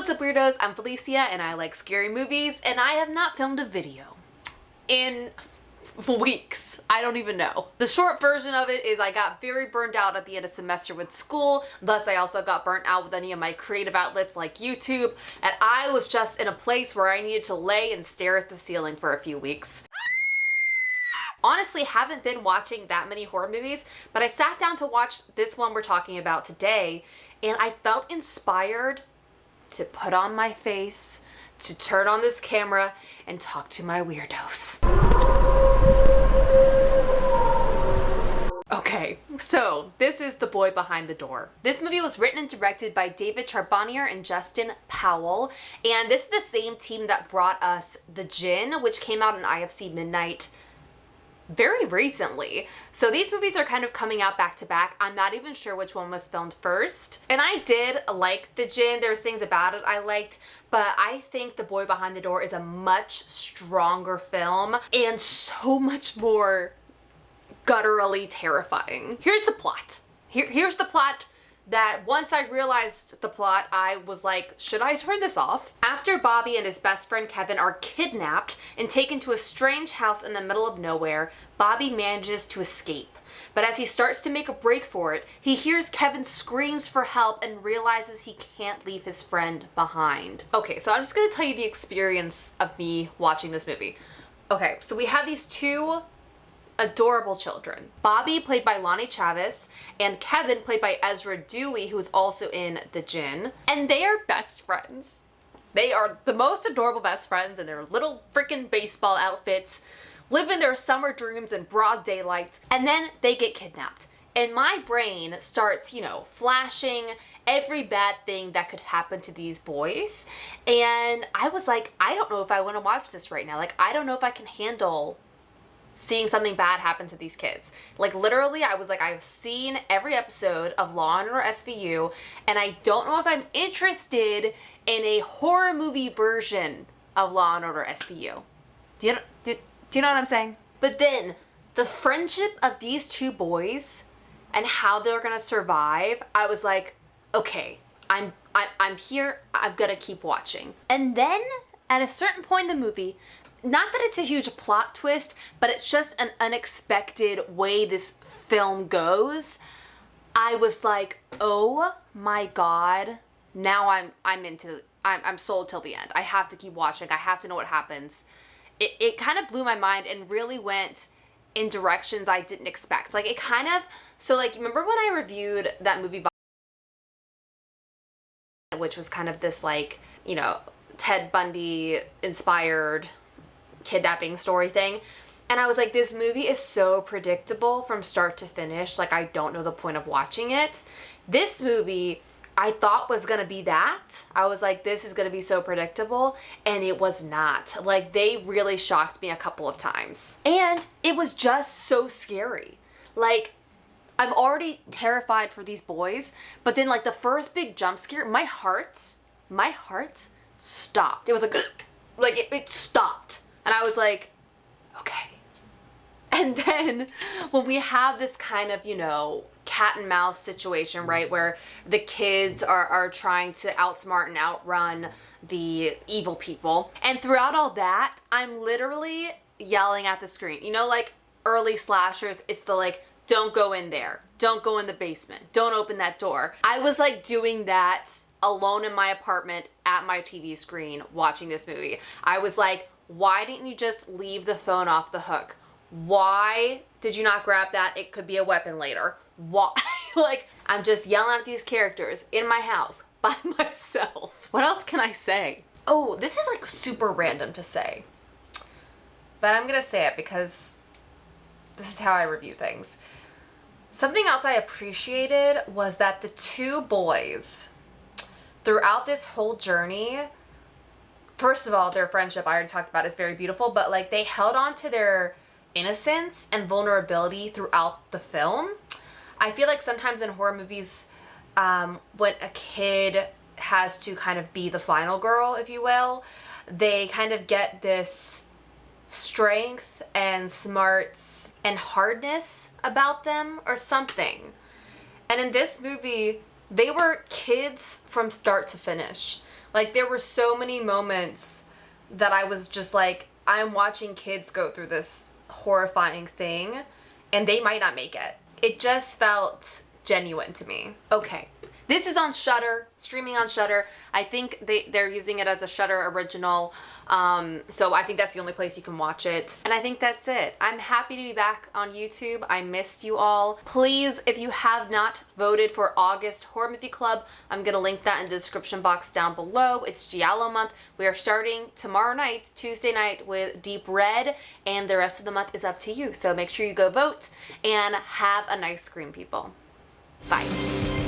What's up, weirdos? I'm Felicia and I like scary movies, and I have not filmed a video in weeks. I don't even know. The short version of it is I got very burned out at the end of semester with school, thus I also got burnt out with any of my creative outlets like YouTube, and I was just in a place where I needed to lay and stare at the ceiling for a few weeks. Honestly, haven't been watching that many horror movies, but I sat down to watch this one we're talking about today, and I felt inspired to put on my face, to turn on this camera, and talk to my weirdos. Okay, so this is The Boy Behind the Door. This movie was written and directed by David Charbonnier and Justin Powell, and this is the same team that brought us The Djinn, which came out on IFC Midnight very recently. So these movies are kind of coming out back to back. I'm not even sure which one was filmed first. And I did like The Djinn. There's things about it I liked, but I think The Boy Behind the Door is a much stronger film and so much more gutturally terrifying. Here's the plot. Here's the plot that once I realized the plot, I was like, should I turn this off? After Bobby and his best friend Kevin are kidnapped and taken to a strange house in the middle of nowhere, Bobby manages to escape. But as he starts to make a break for it, he hears Kevin screams for help and realizes he can't leave his friend behind. Okay, so I'm just gonna tell you the experience of me watching this movie. Okay, so we have these two adorable children. Bobby, played by Lonnie Chavis, and Kevin, played by Ezra Dewey, who is also in The Djinn. And they are best friends. They are the most adorable best friends in their little freaking baseball outfits, living their summer dreams in broad daylight, and then they get kidnapped. And my brain starts, flashing every bad thing that could happen to these boys. And I was like, I don't know if I want to watch this right now. Like, I don't know if I can handle seeing something bad happen to these kids. Like, literally, I was like, I've seen every episode of Law & Order SVU, and I don't know if I'm interested in a horror movie version of Law & Order SVU. Do you know what I'm saying? But then, the friendship of these two boys and how they're gonna survive, I was like, okay, I'm here, I'm gonna keep watching. And then, at a certain point in the movie, not that it's a huge plot twist, but it's just an unexpected way this film goes, I was like, oh my god, now I'm sold till the end. I have to keep watching. I have to know what happens. It kind of blew my mind and really went in directions I didn't expect. Like, remember when I reviewed that movie, which was kind of this, Ted Bundy inspired kidnapping story thing, and I was like, this movie is so predictable from start to finish, like, I don't know the point of watching it. This movie I thought was gonna be that. I was like, this is gonna be so predictable, and it was not. Like, they really shocked me a couple of times, and it was just so scary. Like, I'm already terrified for these boys, but then, like, the first big jump scare, my heart stopped. It was like it stopped. And I was like, okay. And then when we have this kind of, cat and mouse situation, right, where the kids are trying to outsmart and outrun the evil people. And throughout all that, I'm literally yelling at the screen. Like early slashers, it's the like, don't go in there. Don't go in the basement. Don't open that door. I was like doing that alone in my apartment at my TV screen watching this movie. I was like, why didn't you just leave the phone off the hook? Why did you not grab that? It could be a weapon later. Why? Like, I'm just yelling at these characters in my house by myself. What else can I say? Oh, this is like super random to say, but I'm gonna say it because this is how I review things. Something else I appreciated was that the two boys, throughout this whole journey, first of all, their friendship, I already talked about, is very beautiful, but like, they held on to their innocence and vulnerability throughout the film. I feel like sometimes in horror movies, when a kid has to kind of be the final girl, if you will, they kind of get this strength and smarts and hardness about them or something. And in this movie, they were kids from start to finish. Like, there were so many moments that I was just like, I'm watching kids go through this horrifying thing, and they might not make it. It just felt genuine to me. Okay. This is on Shudder, streaming on Shudder. I think they're using it as a Shudder original, so I think that's the only place you can watch it. And I think that's it. I'm happy to be back on YouTube. I missed you all. Please, if you have not voted for August Horror Movie Club, I'm gonna link that in the description box down below. It's Giallo month. We are starting tomorrow night, Tuesday night, with Deep Red, and the rest of the month is up to you. So make sure you go vote, and have a nice scream, people. Bye.